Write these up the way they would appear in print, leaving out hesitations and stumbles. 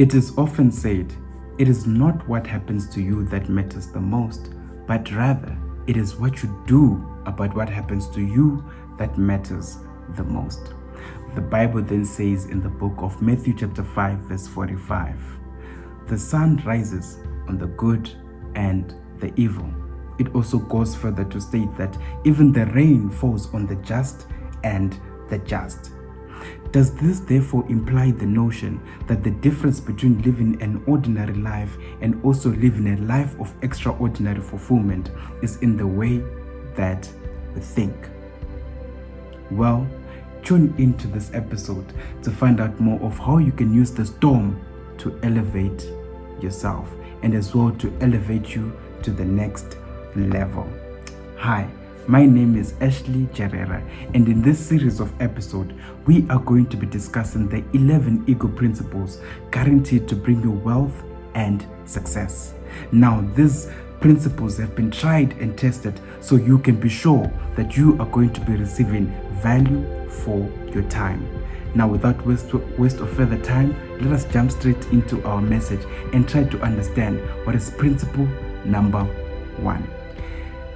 It is often said, it is not what happens to you that matters the most, but rather it is what you do about what happens to you that matters the most. The Bible then says in the book of Matthew chapter 5 verse 45, the sun rises on the good and the evil. It also goes further to state that even the rain falls on the just and the just. Does this therefore imply the notion that the difference between living an ordinary life and also living a life of extraordinary fulfillment is in the way that we think? Well, tune into this episode to find out more of how you can use the storm to elevate yourself and as well to elevate you to the next level. Hi, my name is Ashley Jarera, and in this series of episodes, we are going to be discussing the 11 ego principles guaranteed to bring you wealth and success. Now, these principles have been tried and tested so you can be sure that you are going to be receiving value for your time. Now, without waste of further time, let us jump straight into our message and try to understand what is principle number 1.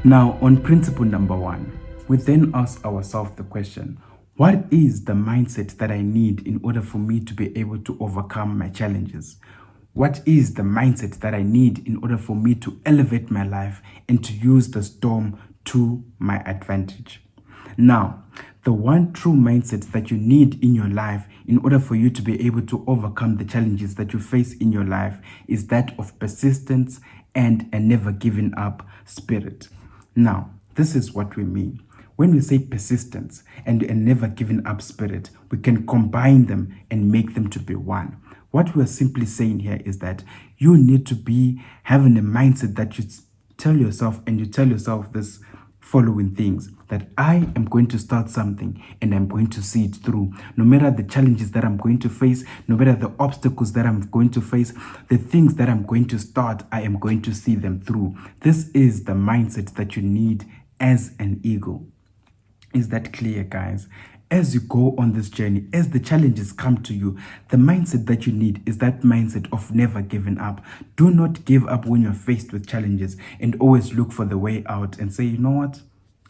Now, on principle number 1, we then ask ourselves the question, what is the mindset that I need in order for me to be able to overcome my challenges? What is the mindset that I need in order for me to elevate my life and to use the storm to my advantage? Now, the one true mindset that you need in your life in order for you to be able to overcome the challenges that you face in your life is that of persistence and a never giving up spirit. Now, this is what we mean. When we say persistence and a never giving up spirit, we can combine them and make them to be one. What we are simply saying here is that you need to be having a mindset that you tell yourself this following things, that I am going to start something and I'm going to see it through. No matter the challenges that I'm going to face, no matter the obstacles that I'm going to face, the things that I'm going to start, I am going to see them through. This is the mindset that you need as an ego. Is that clear, guys? As you go on this journey, as the challenges come to you, the mindset that you need is that mindset of never giving up. Do not give up when you're faced with challenges and always look for the way out and say, you know what?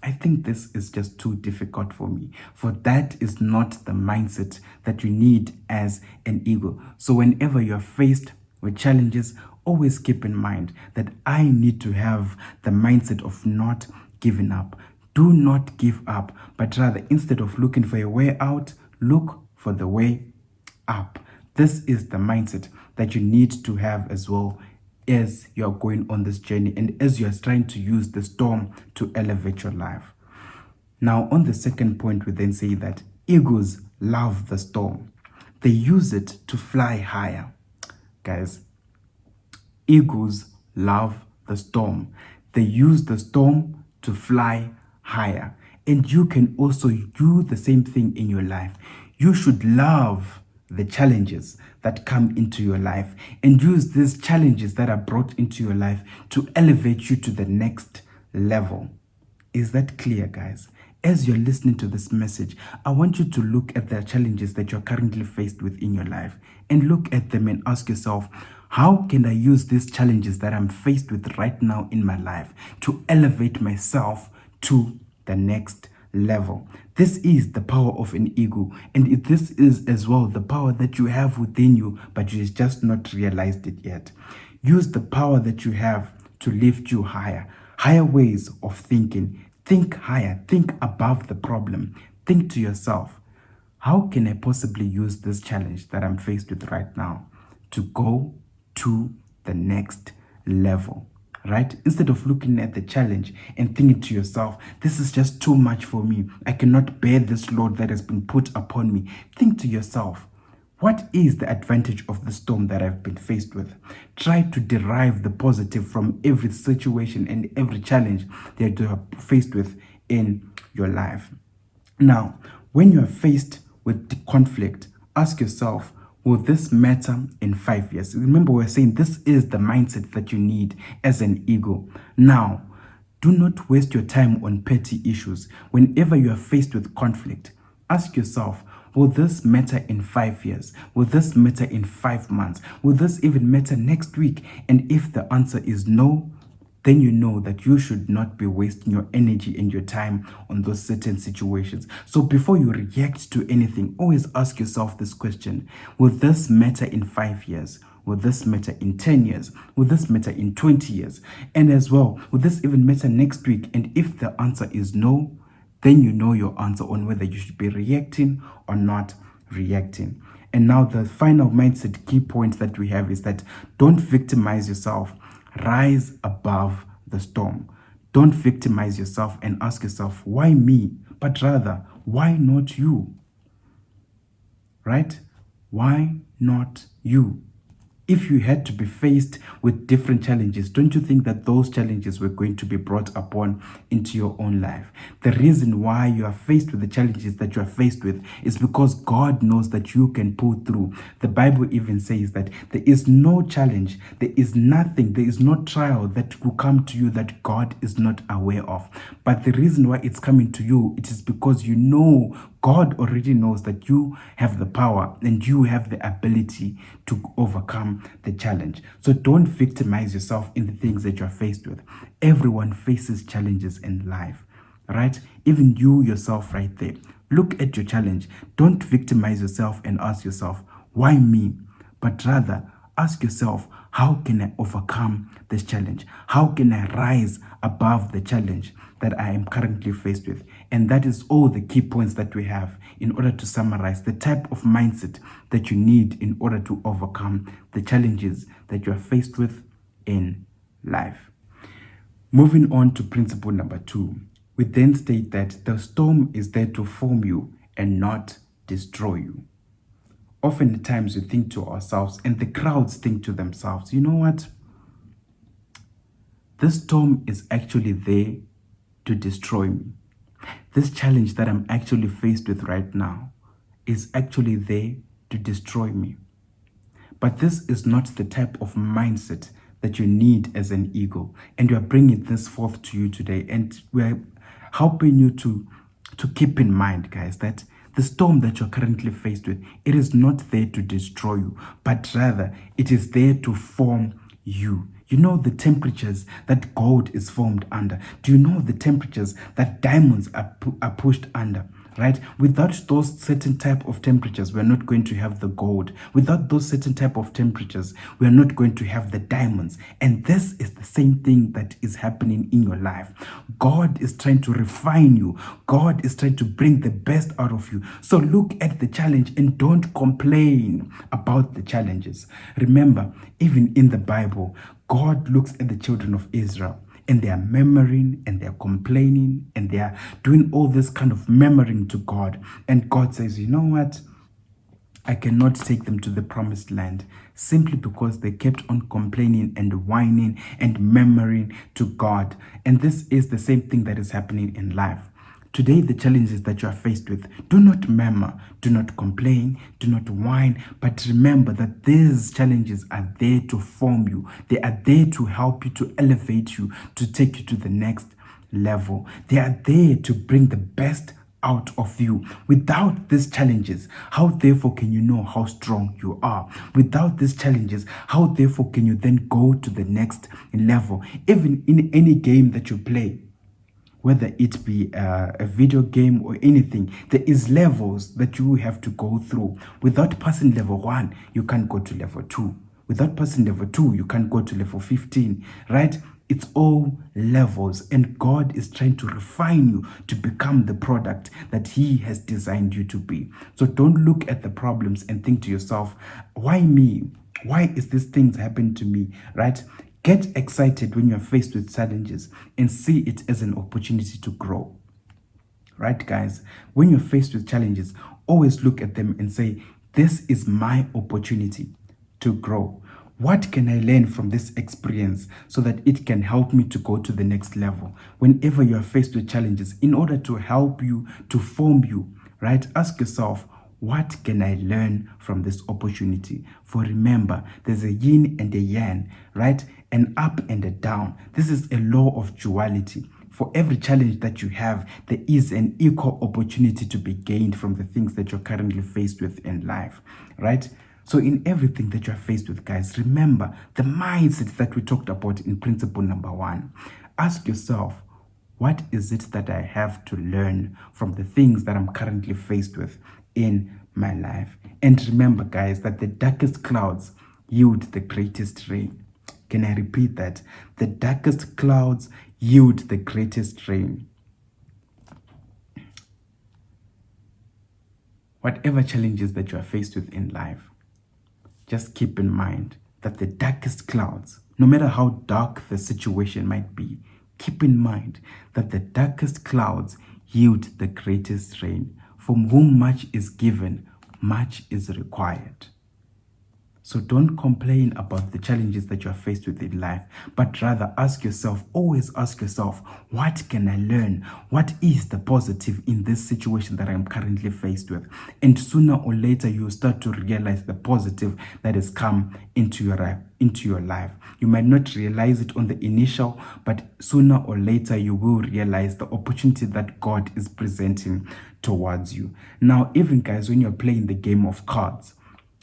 I think this is just too difficult for me. For that is not the mindset that you need as an ego. So whenever you're faced with challenges, always keep in mind that I need to have the mindset of not giving up. Do not give up, but rather instead of looking for a way out, look for the way up. This is the mindset that you need to have as well as you are going on this journey and as you are trying to use the storm to elevate your life. Now, on the second point, we then say that egos love the storm. They use it to fly higher. Guys, egos love the storm. They use the storm to fly higher. And you can also do the same thing in your life. You should love the challenges that come into your life and use these challenges that are brought into your life to elevate you to the next level. Is that clear, guys? As you're listening to this message, I want you to look at the challenges that you're currently faced with in your life and look at them and ask yourself, how can I use these challenges that I'm faced with right now in my life to elevate myself to the next level? This is the power of an ego, and this is as well the power that you have within you, but you just not realized it yet. Use the power that you have to lift you higher ways of thinking. Think higher, think above the problem. Think to yourself, how can I possibly use this challenge that I'm faced with right now to go to the next level? Right? Instead of looking at the challenge and thinking to yourself, this is just too much for me. I cannot bear this load that has been put upon me. Think to yourself, what is the advantage of the storm that I've been faced with? Try to derive the positive from every situation and every challenge that you are faced with in your life. Now, when you are faced with the conflict, ask yourself, will this matter in 5 years? Remember, we're saying this is the mindset that you need as an ego. Now, do not waste your time on petty issues. Whenever you are faced with conflict, ask yourself, Will this matter in 5 years? Will this matter in 5 months? Will this even matter next week? And if the answer is no, then you know that you should not be wasting your energy and your time on those certain situations. So before you react to anything, always ask yourself this question: will this matter in 5 years? Will this matter in 10 years? Will this matter in 20 years? And as well, will this even matter next week? And if the answer is no, then you know your answer on whether you should be reacting or not reacting. And now the final mindset key point that we have is that don't victimize yourself. Rise above the storm. Don't victimize yourself and ask yourself, why me? But rather, why not you? Right? Why not you? If you had to be faced with different challenges, don't you think that those challenges were going to be brought upon into your own life? The reason why you are faced with the challenges that you are faced with is because God knows that you can pull through. The Bible even says that there is no challenge, there is nothing, there is no trial that will come to you that God is not aware of. But the reason why it's coming to you, it is because you know God already knows that you have the power and you have the ability to overcome the challenge. So don't victimize yourself in the things that you're faced with. Everyone faces challenges in life, right? Even you yourself right there. Look at your challenge. Don't victimize yourself and ask yourself, why me? But rather ask yourself, how can I overcome this challenge? How can I rise above the challenge that I am currently faced with? And that is all the key points that we have in order to summarize the type of mindset that you need in order to overcome the challenges that you are faced with in life. Moving on to principle number 2, we then state that the storm is there to form you and not destroy you. Oftentimes we think to ourselves, and the crowds think to themselves, you know what? This storm is actually there to destroy me. This challenge that I'm actually faced with right now is actually there to destroy me. But this is not the type of mindset that you need as an eagle. And we are bringing this forth to you today. And we're helping you to keep in mind, guys, that the storm that you're currently faced with, it is not there to destroy you, but rather it is there to form you. You know the temperatures that gold is formed under. Do you know the temperatures that diamonds are pushed under? Right? Without those certain type of temperatures, we're not going to have the gold. Without those certain type of temperatures, we're not going to have the diamonds. And this is the same thing that is happening in your life. God is trying to refine you. God is trying to bring the best out of you. So look at the challenge and don't complain about the challenges. Remember, even in the Bible, God looks at the children of Israel and they are murmuring and they are complaining and they are doing all this kind of murmuring to God. And God says, you know what? I cannot take them to the promised land simply because they kept on complaining and whining and murmuring to God. And this is the same thing that is happening in life. Today, the challenges that you are faced with, do not murmur, do not complain, do not whine, but remember that these challenges are there to form you. They are there to help you, to elevate you, to take you to the next level. They are there to bring the best out of you. Without these challenges, how therefore can you know how strong you are? Without these challenges, how therefore can you then go to the next level? Even in any game that you play, whether it be a video game or anything, there is levels that you have to go through. Without passing level 1, you can't go to level 2. Without passing level 2, you can't go to level 15, right? It's all levels, and God is trying to refine you to become the product that He has designed you to be. So don't look at the problems and think to yourself, why me? Why is this thing happening to me, right? Get excited when you're faced with challenges and see it as an opportunity to grow. Right, guys? When you're faced with challenges, always look at them and say, this is my opportunity to grow. What can I learn from this experience so that it can help me to go to the next level? Whenever you are faced with challenges, in order to help you, to form you, right? Ask yourself, what can I learn from this opportunity? For remember, there's a yin and a yang, right? An up and a down. This is a law of duality. for every challenge that you have, there is an equal opportunity to be gained from the things that you're currently faced with in life, right? So in everything that you're faced with, guys, remember the mindset that we talked about in principle number 1. Ask yourself, what is it that I have to learn from the things that I'm currently faced with in my life? And remember, guys, that the darkest clouds yield the greatest rain. Can I repeat that? The darkest clouds yield the greatest rain. Whatever challenges that you are faced with in life, just keep in mind that the darkest clouds, no matter how dark the situation might be, keep in mind that the darkest clouds yield the greatest rain. From whom much is given, much is required. So don't complain about the challenges that you are faced with in life, but rather ask yourself, always ask yourself, what can I learn? What is the positive in this situation that I'm currently faced with? And sooner or later, you'll start to realize the positive that has come into your life. You might not realize it on the initial, but sooner or later, you will realize the opportunity that God is presenting towards you. Now, even guys, when you're playing the game of cards,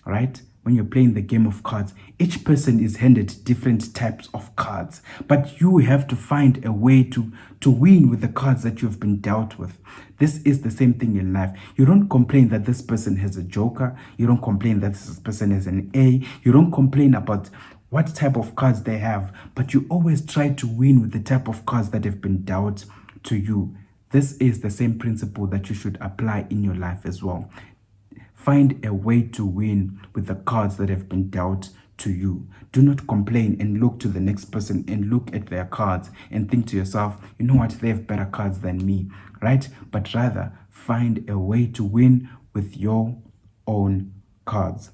right? When you're playing the game of cards, each person is handed different types of cards, but you have to find a way to win with the cards that you've been dealt with. This is the same thing in life. You don't complain that this person has a joker. You don't complain that this person has an A. You don't complain about what type of cards they have, but you always try to win with the type of cards that have been dealt to you. This is the same principle that you should apply in your life as well. Find a way to win with the cards that have been dealt to you. Do not complain and look to the next person and look at their cards and think to yourself, you know what, they have better cards than me, right? But rather, find a way to win with your own cards.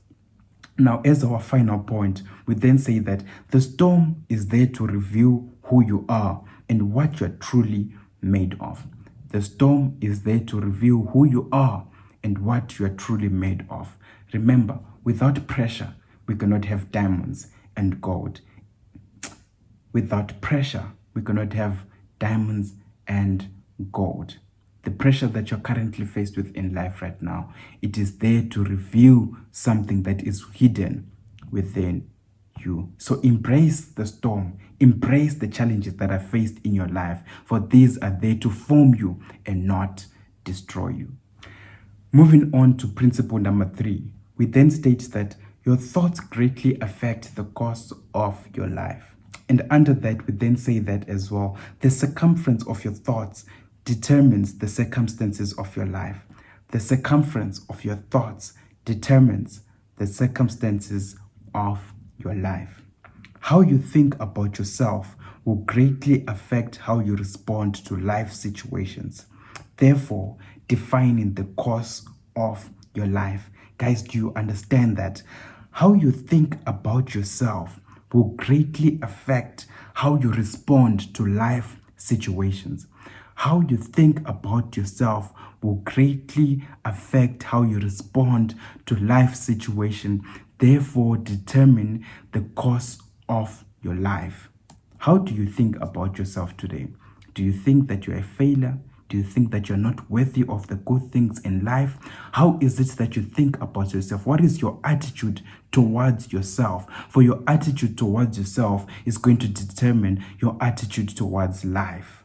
Now, as our final point, we then say that the storm is there to reveal who you are and what you're truly made of. The storm is there to reveal who you are and what you are truly made of. Remember, without pressure, we cannot have diamonds and gold. Without pressure, we cannot have diamonds and gold. The pressure that you're currently faced with in life right now, it is there to reveal something that is hidden within you. So embrace the storm, embrace the challenges that are faced in your life, for these are there to form you and not destroy you. Moving on to principle number 3, we then state that your thoughts greatly affect the course of your life. And under that, we then say that as well, the circumference of your thoughts determines the circumstances of your life. The circumference of your thoughts determines the circumstances of your life. How you think about yourself will greatly affect how you respond to life situations, therefore defining the course of your life. Guys, do you understand that? How you think about yourself will greatly affect how you respond to life situations. How you think about yourself will greatly affect how you respond to life situation, therefore determine the course of your life. How do you think about yourself today? Do you think that you're a failure? Do you think that you're not worthy of the good things in life? How is it that you think about yourself? What is your attitude towards yourself? For your attitude towards yourself is going to determine your attitude towards life.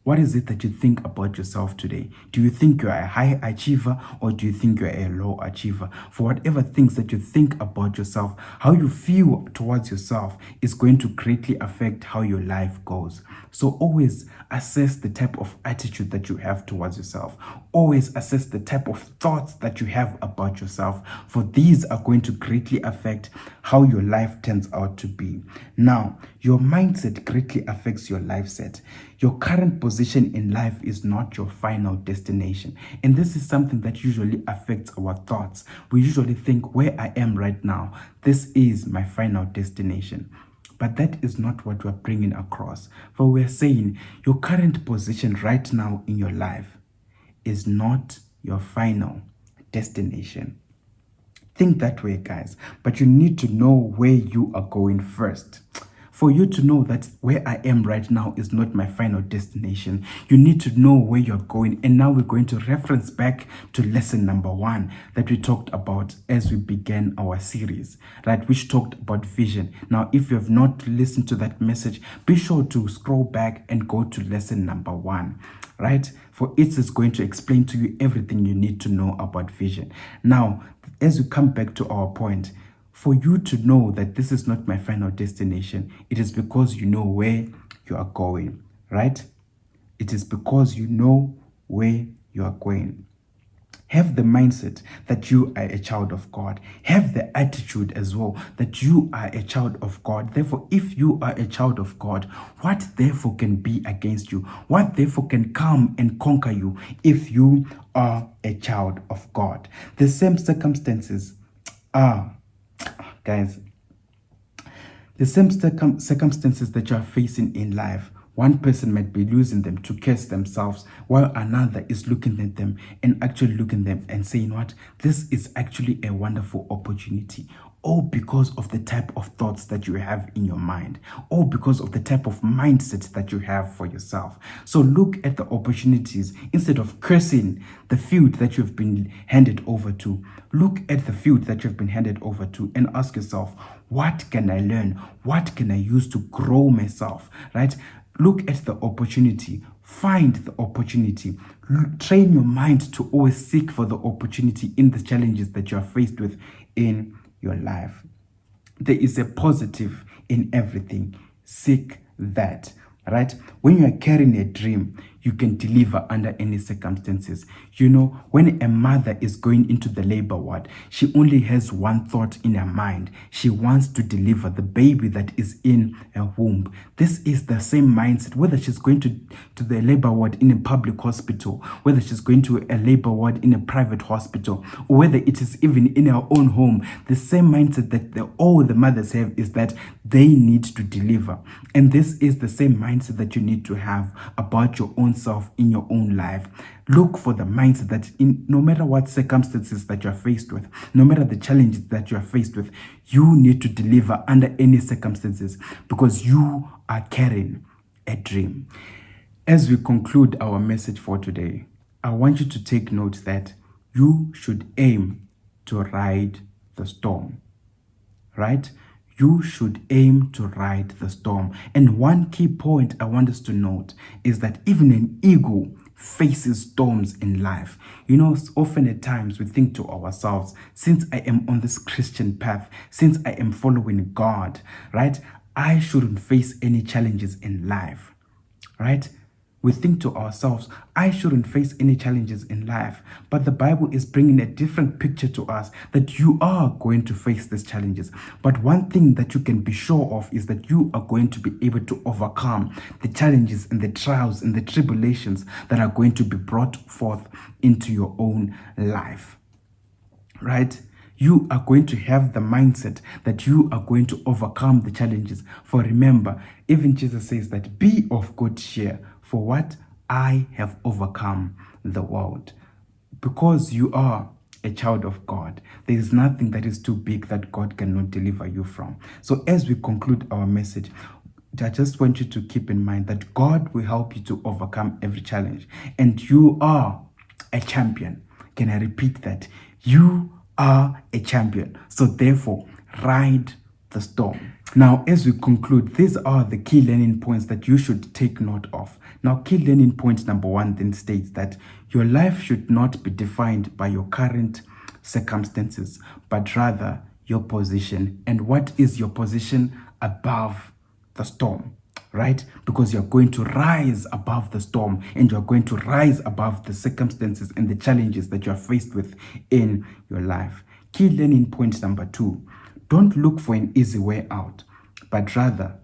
What is it that you think about yourself today? Do you think you are a high achiever or do you think you are a low achiever? For whatever things that you think about yourself, how you feel towards yourself is going to greatly affect how your life goes. So always assess the type of attitude that you have towards yourself. Always assess the type of thoughts that you have about yourself, for these are going to greatly affect how your life turns out to be. Now, your mindset greatly affects your life set. Your current position in life is not your final destination. And this is something that usually affects our thoughts. We usually think, where I am right now, this is my final destination. But that is not what we're bringing across. For we're saying your current position right now in your life is not your final destination. Think that way, guys. But you need to know where you are going first. For you to know that where I am right now is not my final destination, you need to know where you're going. And now we're going to reference back to lesson number 1 that we talked about as we began our series, right? Which talked about vision. Now, if you have not listened to that message, be sure to scroll back and go to lesson number 1, right? For it is going to explain to you everything you need to know about vision. Now, as we come back to our point, for you to know that this is not my final destination, it is because you know where you are going, right? It is because you know where you are going. Have the mindset that you are a child of God. Have the attitude as well that you are a child of God. Therefore, if you are a child of God, what therefore can be against you? What therefore can come and conquer you if you are a child of God? The same circumstances are, guys, the same circumstances that you are facing in life. One person might be losing them to curse themselves, while another is looking at them and actually looking at them and saying, what? This is actually a wonderful opportunity. All because of the type of thoughts that you have in your mind. All because of the type of mindset that you have for yourself. So look at the opportunities instead of cursing the field that you've been handed over to. Look at the field that you've been handed over to and ask yourself, what can I learn? What can I use to grow myself, right? Look at the opportunity. Find the opportunity. Train your mind to always seek for the opportunity in the challenges that you are faced with in your life. There is a positive in everything. Seek that, right? When you are carrying a dream, you can deliver under any circumstances. You know, when a mother is going into the labor ward, she only has one thought in her mind. She wants to deliver the baby that is in her womb. This is the same mindset, whether she's going to the labor ward in a public hospital, whether she's going to a labor ward in a private hospital, or whether it is even in her own home. The same mindset that all the mothers have is that they need to deliver. And this is the same mindset that you need to have about your own self in your own life. Look for the mindset that no matter what circumstances that you're faced with, no matter the challenges that you're faced with, you need to deliver under any circumstances because you are carrying a dream. As we conclude our message for today, I want you to take note that you should aim to ride the storm, right? You should aim to ride the storm. And one key point I want us to note is that even an eagle faces storms in life. You know, often at times we think to ourselves, since I am on this Christian path, since I am following God, right, I shouldn't face any challenges in life, right? We think to ourselves, I shouldn't face any challenges in life. But the Bible is bringing a different picture to us that you are going to face these challenges. But one thing that you can be sure of is that you are going to be able to overcome the challenges and the trials and the tribulations that are going to be brought forth into your own life, right? You are going to have the mindset that you are going to overcome the challenges. For remember, even Jesus says that be of good cheer. For what? I have overcome the world. Because you are a child of God, there is nothing that is too big that God cannot deliver you from. So as we conclude our message, I just want you to keep in mind that God will help you to overcome every challenge. And you are a champion. Can I repeat that? You are a champion. So therefore, ride the storm. Now, as we conclude, these are the key learning points that you should take note of. Now, key learning point number 1 then states that your life should not be defined by your current circumstances, but rather your position. And what is your position above the storm, right? Because you're going to rise above the storm and you're going to rise above the circumstances and the challenges that you're faced with in your life. Key learning point number 2. Don't look for an easy way out, but rather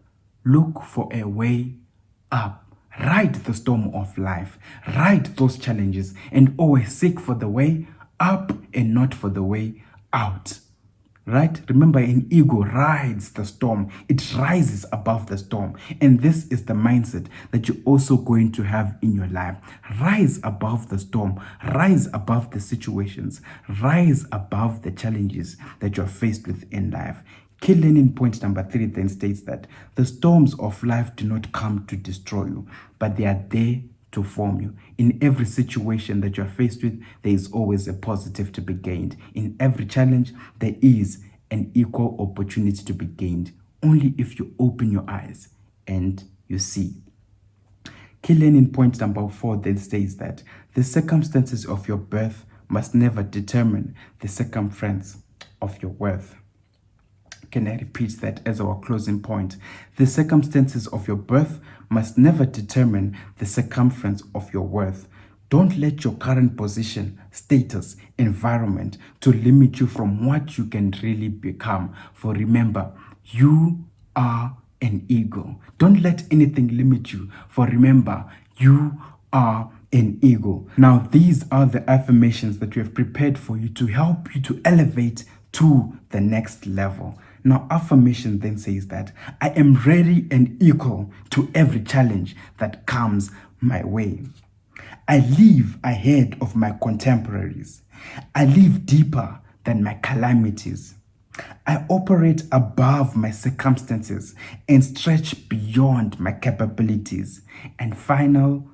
look for a way up. Ride the storm of life, ride those challenges, and always seek for the way up and not for the way out. Right? Remember, an eagle rides the storm. It rises above the storm. And this is the mindset that you're also going to have in your life. Rise above the storm. Rise above the situations. Rise above the challenges that you're faced with in life. Key learning point number 3 then states that the storms of life do not come to destroy you, but they are there to form you. In every situation that you're faced with, there is always a positive to be gained. In every challenge, there is an equal opportunity to be gained, only if you open your eyes and you see. Key learning point number 4 then states that the circumstances of your birth must never determine the circumference of your worth. Can I repeat that as our closing point? The circumstances of your birth must never determine the circumference of your worth. Don't let your current position, status, environment to limit you from what you can really become. For remember, you are an eagle. Don't let anything limit you. For remember, you are an eagle. Now, these are the affirmations that we have prepared for you to help you to elevate to the next level. Now, affirmation then says that I am ready and equal to every challenge that comes my way. I live ahead of my contemporaries. I live deeper than my calamities. I operate above my circumstances and stretch beyond my capabilities. And final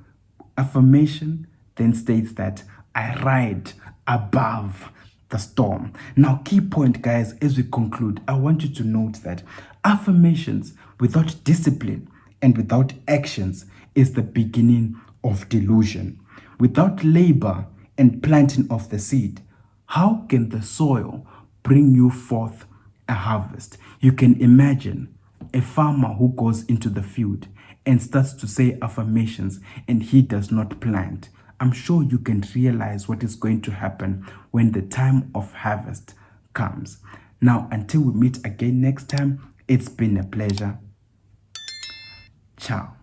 affirmation then states that I ride above the storm. Now, key point, guys, as we conclude, I want you to note that affirmations without discipline and without actions is the beginning of delusion. Without labor and planting of the seed, how can the soil bring you forth a harvest? You can imagine a farmer who goes into the field and starts to say affirmations and he does not plant. I'm sure you can realize what is going to happen when the time of harvest comes. Now, until we meet again next time, it's been a pleasure. Ciao.